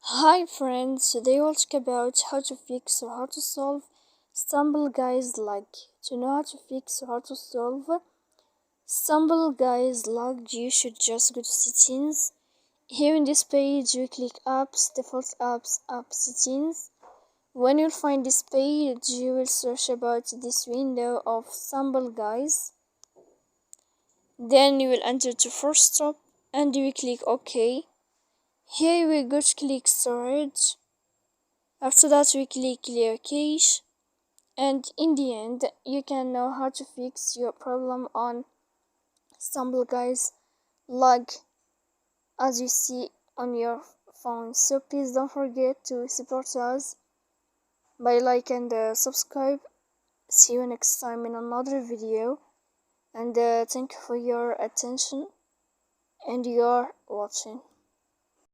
Hi friends, today we'll talk about how to fix or how to solve stumble guys lag. To know how to fix or how to solve stumble guys lag, you should just go to settings. Here in this page, you click apps, default apps, app settings. When you'll find this page, you will search about this window of stumble guys. Then you will enter to first stop and you will click OK. Here we go to click storage. After that we click clear cache, and in the end you can know how to fix your problem on stumble guys lag as you see on your phone. So please don't forget to support us by like and subscribe. See you next time in another video, and thank you for your attention and your watching.